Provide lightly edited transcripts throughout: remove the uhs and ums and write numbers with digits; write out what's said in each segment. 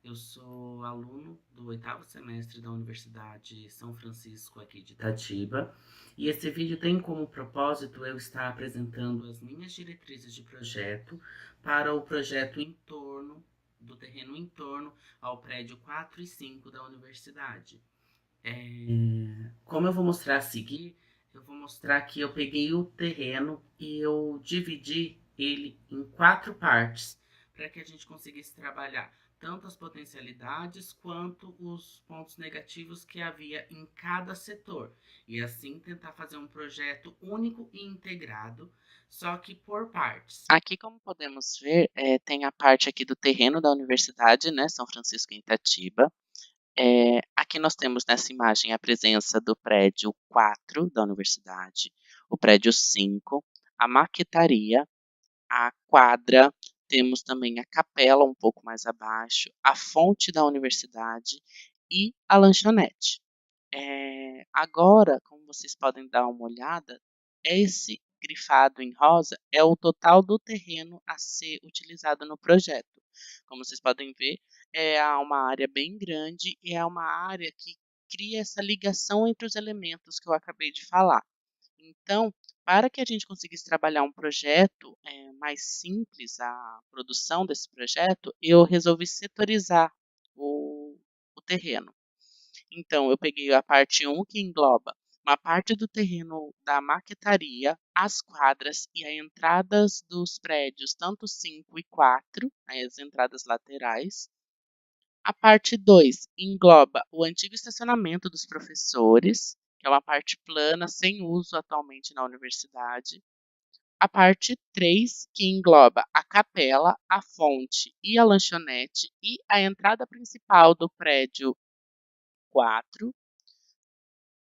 Eu sou aluno do oitavo semestre da Universidade São Francisco aqui de Itatiba, e esse vídeo tem como propósito eu estar apresentando as minhas diretrizes de projeto para o projeto em torno do terreno em torno ao prédio 4 e 5 da universidade. Como eu vou mostrar a seguir, eu vou mostrar que eu peguei o terreno e eu dividi ele em quatro partes para que a gente conseguisse trabalhar tanto as potencialidades quanto os pontos negativos que havia em cada setor. E assim tentar fazer um projeto único e integrado, só que por partes. Aqui, como podemos ver, tem a parte aqui do terreno da universidade, né, São Francisco em Itatiba. Aqui nós temos nessa imagem a presença do prédio 4 da universidade, o prédio 5, a maquetaria, a quadra, temos também a capela um pouco mais abaixo, a fonte da universidade e a lanchonete. Agora, como vocês podem dar uma olhada, esse grifado em rosa é o total do terreno a ser utilizado no projeto. Como vocês podem ver, é uma área bem grande e é uma área que cria essa ligação entre os elementos que eu acabei de falar. Então, para que a gente conseguisse trabalhar um projeto mais simples, a produção desse projeto, eu resolvi setorizar o terreno. Então, eu peguei a parte 1, que engloba uma parte do terreno da maquetaria, as quadras e as entradas dos prédios, tanto 5 e 4, as entradas laterais. A parte 2 engloba o antigo estacionamento dos professores, que é uma parte plana, sem uso atualmente na universidade. A parte 3, que engloba a capela, a fonte e a lanchonete, e a entrada principal do prédio 4.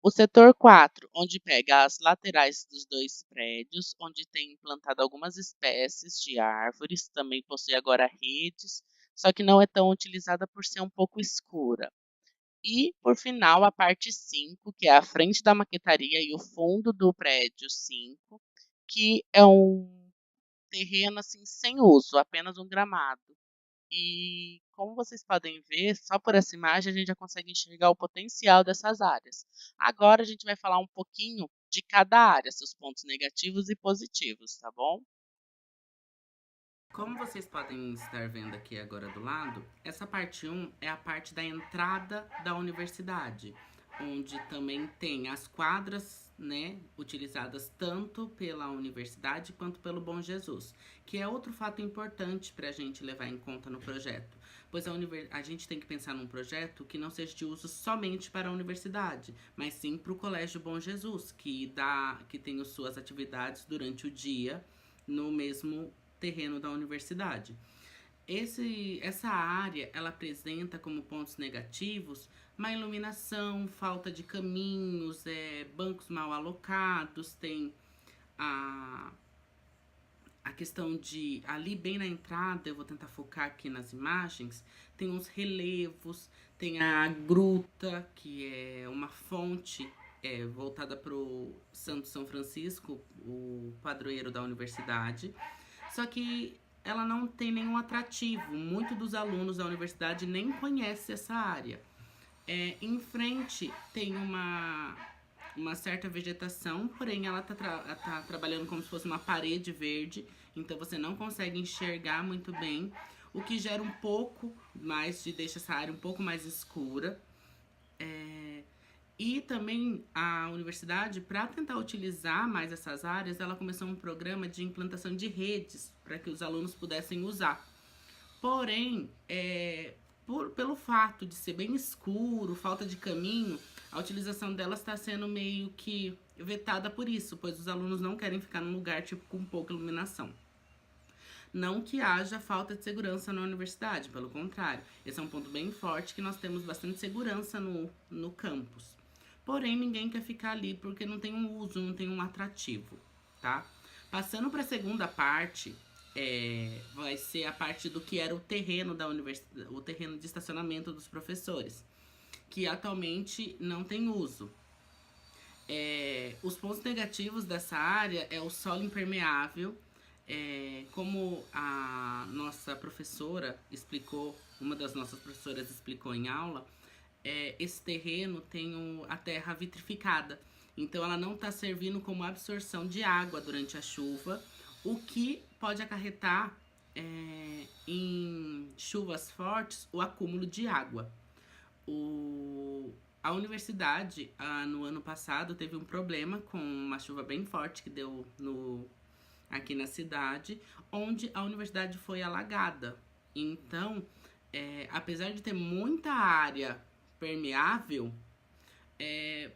O setor 4, onde pega as laterais dos dois prédios, onde tem implantado algumas espécies de árvores, também possui agora redes, só que não é tão utilizada por ser um pouco escura. E, por final, a parte 5, que é a frente da maquetaria e o fundo do prédio 5, que é um terreno assim sem uso, apenas um gramado. E como vocês podem ver, só por essa imagem a gente já consegue enxergar o potencial dessas áreas. Agora a gente vai falar um pouquinho de cada área, seus pontos negativos e positivos, tá bom? Como vocês podem estar vendo aqui agora do lado, essa parte 1 é a parte da entrada da universidade, onde também tem as quadras, né, utilizadas tanto pela universidade quanto pelo Bom Jesus, que é outro fato importante para a gente levar em conta no projeto, pois a gente tem que pensar num projeto que não seja de uso somente para a universidade, mas sim para o Colégio Bom Jesus, que tem as suas atividades durante o dia no mesmo terreno da universidade. Essa área ela apresenta como pontos negativos má iluminação, falta de caminhos, bancos mal alocados, tem a, a questão de ali bem na entrada, eu vou tentar focar aqui nas imagens, tem uns relevos, tem a gruta, que é uma fonte voltada para o Santo São Francisco, o padroeiro da universidade. Só que ela não tem nenhum atrativo. Muitos dos alunos da universidade nem conhecem essa área. Em frente tem uma certa vegetação, porém ela tá trabalhando como se fosse uma parede verde, então você não consegue enxergar muito bem, o que gera um pouco mais, deixa essa área um pouco mais escura. E também a universidade, para tentar utilizar mais essas áreas, ela começou um programa de implantação de redes para que os alunos pudessem usar. Porém, pelo fato de ser bem escuro, falta de caminho, a utilização delas está sendo meio que vetada por isso, pois os alunos não querem ficar num lugar tipo com pouca iluminação. Não que haja falta de segurança na universidade, pelo contrário, esse é um ponto bem forte que nós temos bastante segurança no campus. Porém, ninguém quer ficar ali porque não tem um uso, não tem um atrativo, tá? Passando para a segunda parte, vai ser a parte do que era o terreno da universidade, o terreno de estacionamento dos professores, que atualmente não tem uso. Os pontos negativos dessa área é o solo impermeável, Como a nossa professora explicou, uma das nossas professoras explicou em aula, esse terreno tem a terra vitrificada. Então ela não está servindo como absorção de água durante a chuva, o que pode acarretar em chuvas fortes o acúmulo de água. A universidade, no ano passado, teve um problema com uma chuva bem forte que deu aqui na cidade, onde a universidade foi alagada. Então, apesar de ter muita área permeável,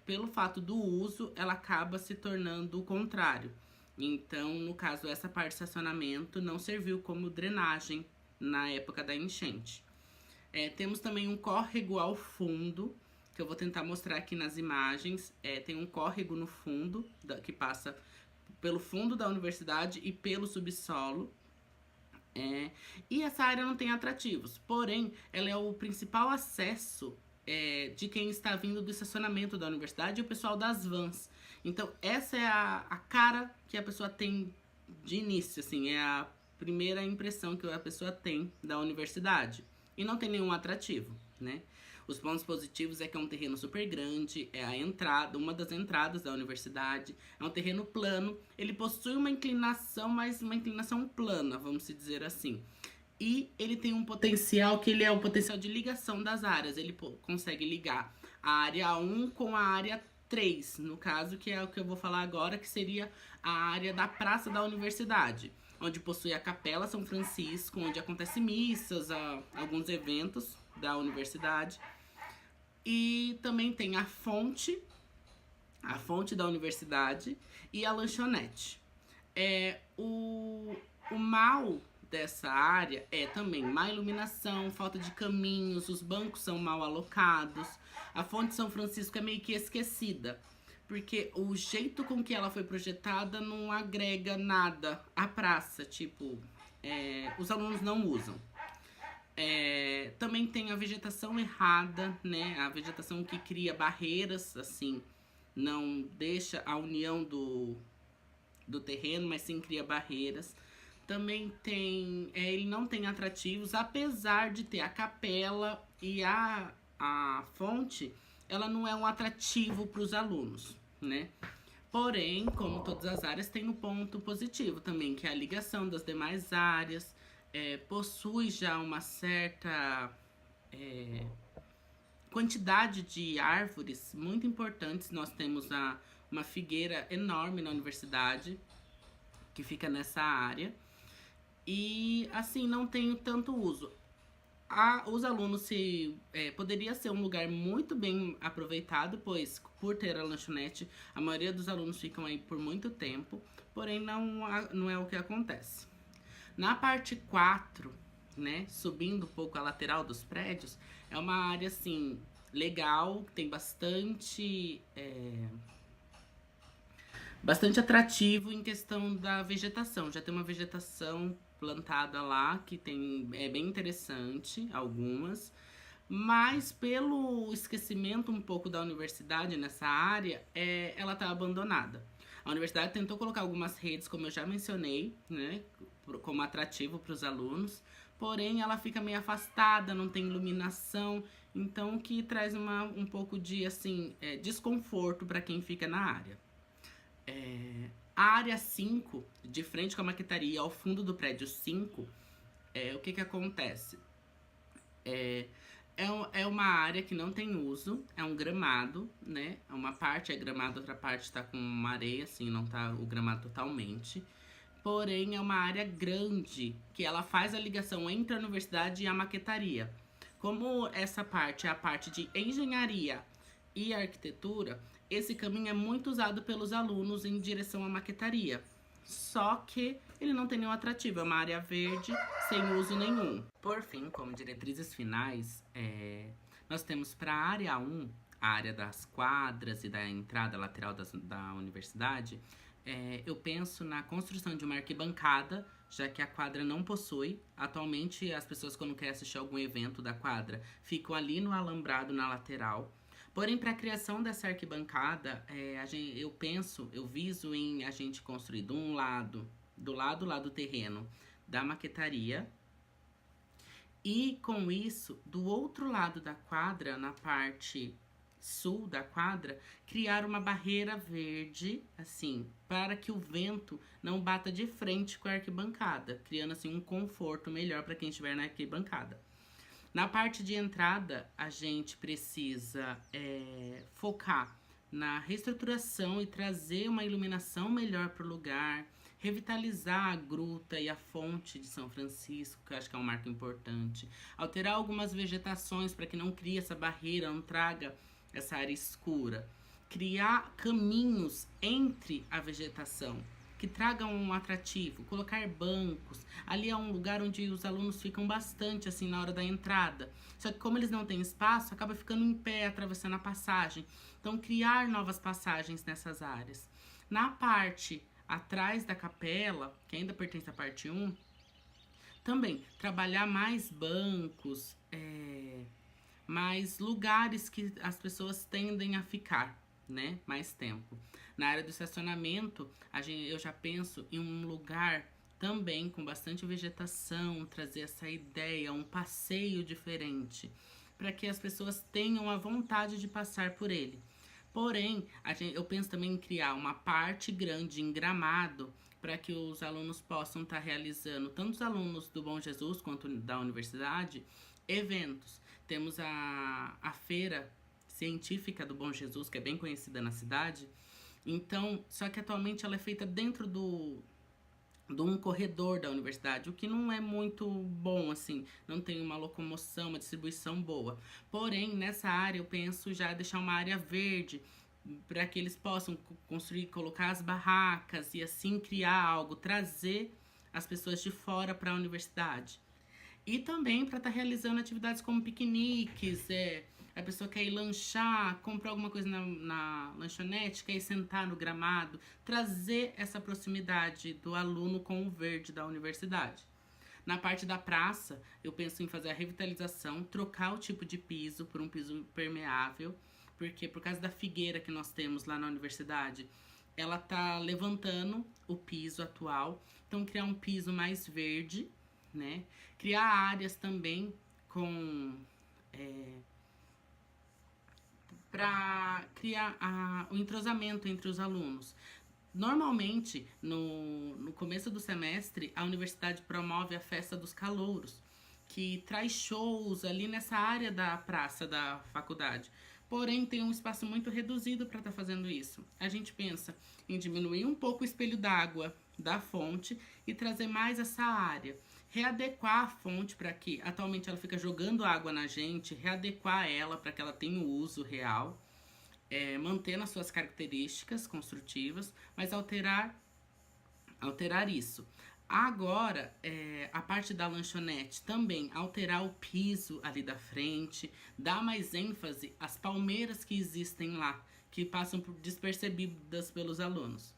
pelo fato do uso, ela acaba se tornando o contrário. Então, no caso, essa parte de estacionamento não serviu como drenagem na época da enchente. Temos também um córrego ao fundo, que eu vou tentar mostrar aqui nas imagens. Tem um córrego no fundo, que passa pelo fundo da universidade e pelo subsolo. E essa área não tem atrativos, porém, ela é o principal acesso de quem está vindo do estacionamento da universidade e o pessoal das vans. Então, essa é a cara que a pessoa tem de início, assim, é a primeira impressão que a pessoa tem da universidade. E não tem nenhum atrativo, né? Os pontos positivos é que é um terreno super grande, é a entrada, uma das entradas da universidade, é um terreno plano, ele possui uma inclinação, mas uma inclinação plana, vamos dizer assim. E ele tem um potencial que ele é o potencial de ligação das áreas, ele consegue ligar a área 1 com a área 3, no caso, que é o que eu vou falar agora, que seria a área da praça da universidade, onde possui a Capela São Francisco, onde acontecem missas, alguns eventos da universidade. E também tem a fonte da universidade e a lanchonete. O mal dessa área é também má iluminação, falta de caminhos, os bancos são mal alocados. A fonte São Francisco é meio que esquecida, porque o jeito com que ela foi projetada não agrega nada à praça, tipo, os alunos não usam. Também tem a vegetação errada, né? A vegetação que cria barreiras, assim, não deixa a união do terreno, mas sim cria barreiras. Também tem, ele não tem atrativos, apesar de ter a capela e a fonte, ela não é um atrativo para os alunos, né? Porém, como todas as áreas, tem um ponto positivo também, que é a ligação das demais áreas, possui já uma certa quantidade de árvores muito importantes. Nós temos uma figueira enorme na universidade, que fica nessa área, e assim, não tem tanto uso. Os alunos poderia ser um lugar muito bem aproveitado, pois por ter a lanchonete, a maioria dos alunos ficam aí por muito tempo, porém não é o que acontece. Na parte 4, né, subindo um pouco a lateral dos prédios, é uma área assim legal, tem bastante atrativo em questão da vegetação. Já tem uma vegetação plantada lá que é bem interessante, algumas, mas pelo esquecimento um pouco da universidade nessa área, ela está abandonada. A universidade tentou colocar algumas redes, como eu já mencionei, né, como atrativo para os alunos, porém ela fica meio afastada, não tem iluminação, então que traz um pouco de assim, desconforto para quem fica na área. A área 5, de frente com a maquetaria, ao fundo do prédio 5, o que acontece? É uma área que não tem uso, é um gramado, né? Uma parte é gramado, outra parte está com uma areia, assim, não tá o gramado totalmente. Porém, é uma área grande, que ela faz a ligação entre a universidade e a maquetaria. Como essa parte é a parte de engenharia e arquitetura, esse caminho é muito usado pelos alunos em direção à maquetaria. Só que ele não tem nenhum atrativo, é uma área verde sem uso nenhum. Por fim, como diretrizes finais, nós temos para a área 1, a área das quadras e da entrada lateral da universidade, eu penso na construção de uma arquibancada, já que a quadra não possui. Atualmente, as pessoas, quando querem assistir algum evento da quadra, ficam ali no alambrado na lateral. Porém, para a criação dessa arquibancada, eu viso em a gente construir de um lado do lado lá do terreno da maquetaria. E com isso, do outro lado da quadra, na parte sul da quadra, criar uma barreira verde, assim, para que o vento não bata de frente com a arquibancada, criando assim um conforto melhor para quem estiver na arquibancada. Na parte de entrada, a gente precisa focar na reestruturação e trazer uma iluminação melhor para o lugar, revitalizar a gruta e a fonte de São Francisco, que eu acho que é um marco importante, alterar algumas vegetações para que não crie essa barreira, não traga essa área escura, criar caminhos entre a vegetação que tragam um atrativo, colocar bancos. Ali é um lugar onde os alunos ficam bastante assim na hora da entrada. Só que como eles não têm espaço, acaba ficando em pé, atravessando a passagem. Então, criar novas passagens nessas áreas. Na parte atrás da capela, que ainda pertence à parte 1, também trabalhar mais bancos, mais lugares que as pessoas tendem a ficar, né, mais tempo. Na área do estacionamento, eu já penso em um lugar também com bastante vegetação, trazer essa ideia, um passeio diferente, para que as pessoas tenham a vontade de passar por ele. Porém, eu penso também em criar uma parte grande em Gramado, para que os alunos possam estar realizando, tanto os alunos do Bom Jesus quanto da universidade, eventos. Temos a feira científica do Bom Jesus, que é bem conhecida na cidade. Então, só que atualmente ela é feita dentro de um corredor da universidade, o que não é muito bom, assim, não tem uma locomoção, uma distribuição boa. Porém, nessa área eu penso já deixar uma área verde, para que eles possam construir, colocar as barracas e assim criar algo, trazer as pessoas de fora para a universidade. E também para estar realizando atividades como piqueniques, a pessoa quer ir lanchar, comprar alguma coisa na lanchonete, quer ir sentar no gramado, trazer essa proximidade do aluno com o verde da universidade. Na parte da praça, eu penso em fazer a revitalização, trocar o tipo de piso por um piso impermeável, porque por causa da figueira que nós temos lá na universidade, ela tá levantando o piso atual, então criar um piso mais verde, né? Criar áreas também com para criar o entrosamento entre os alunos. Normalmente, no começo do semestre, a universidade promove a Festa dos Calouros, que traz shows ali nessa área da praça da faculdade. Porém, tem um espaço muito reduzido para estar fazendo isso. A gente pensa em diminuir um pouco o espelho d'água da fonte e trazer mais essa área. Readequar a fonte para que, atualmente ela fica jogando água na gente, readequar ela para que ela tenha o uso real, mantendo as suas características construtivas, mas alterar isso. Agora, a parte da lanchonete também, alterar o piso ali da frente, dar mais ênfase às palmeiras que existem lá, que passam por despercebidas pelos alunos.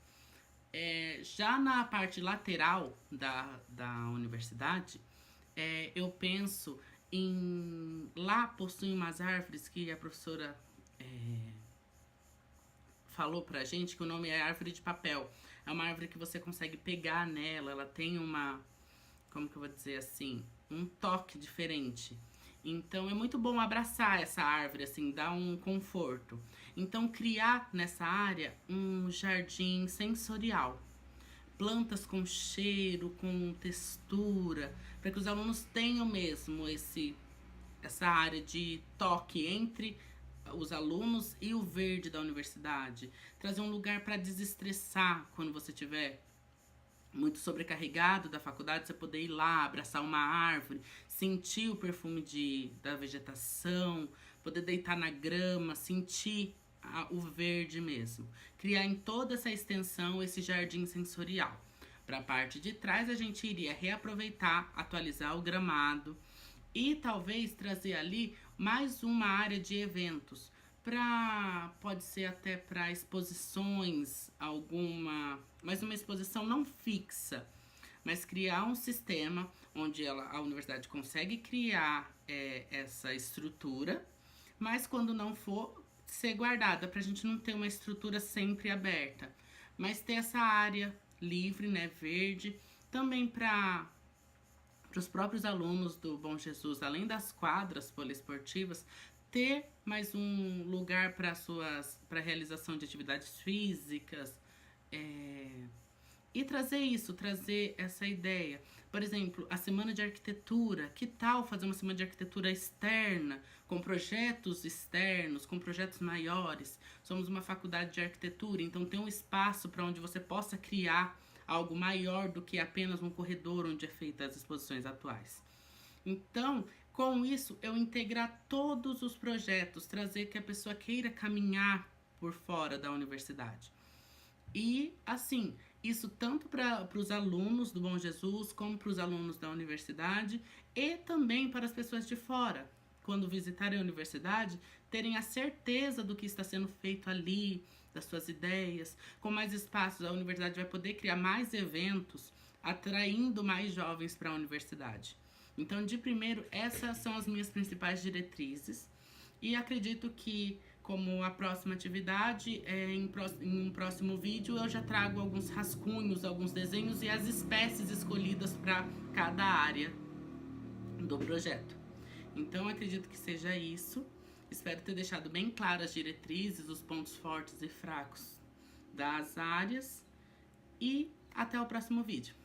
Já na parte lateral da universidade, eu penso em... Lá possui umas árvores que a professora falou pra gente que o nome é árvore de papel. É uma árvore que você consegue pegar nela, ela tem uma... Como que eu vou dizer assim? Um toque diferente. Então é muito bom abraçar essa árvore, assim, dar um conforto. Então criar nessa área um jardim sensorial. Plantas com cheiro, com textura, para que os alunos tenham mesmo essa área de toque entre os alunos e o verde da universidade. Trazer um lugar para desestressar quando você tiver muito sobrecarregado da faculdade, você poder ir lá, abraçar uma árvore, sentir o perfume da vegetação, poder deitar na grama, sentir o verde mesmo. Criar em toda essa extensão esse jardim sensorial. Para a parte de trás, a gente iria reaproveitar, atualizar o gramado e talvez trazer ali mais uma área de eventos. Pode ser até para exposições, mas uma exposição não fixa, mas criar um sistema onde a universidade consegue criar essa estrutura, mas quando não for, ser guardada, para a gente não ter uma estrutura sempre aberta, mas ter essa área livre, né, verde. Também para os próprios alunos do Bom Jesus, além das quadras poliesportivas, ter mais um lugar para realização de atividades físicas, e trazer essa ideia. Por exemplo, a semana de arquitetura. Que tal fazer uma semana de arquitetura externa, com projetos externos, com projetos maiores? Somos uma faculdade de arquitetura, então tem um espaço para onde você possa criar algo maior do que apenas um corredor onde é feita as exposições atuais. Então, com isso, eu integrar todos os projetos, trazer que a pessoa queira caminhar por fora da universidade. E, assim, isso tanto para os alunos do Bom Jesus, como para os alunos da universidade e também para as pessoas de fora. Quando visitarem a universidade, terem a certeza do que está sendo feito ali, das suas ideias. Com mais espaços, a universidade vai poder criar mais eventos, atraindo mais jovens para a universidade. Então, de primeiro, essas são as minhas principais diretrizes. E acredito que, como a próxima atividade, em um próximo vídeo, eu já trago alguns rascunhos, alguns desenhos e as espécies escolhidas para cada área do projeto. Então, acredito que seja isso. Espero ter deixado bem claro as diretrizes, os pontos fortes e fracos das áreas. E até o próximo vídeo.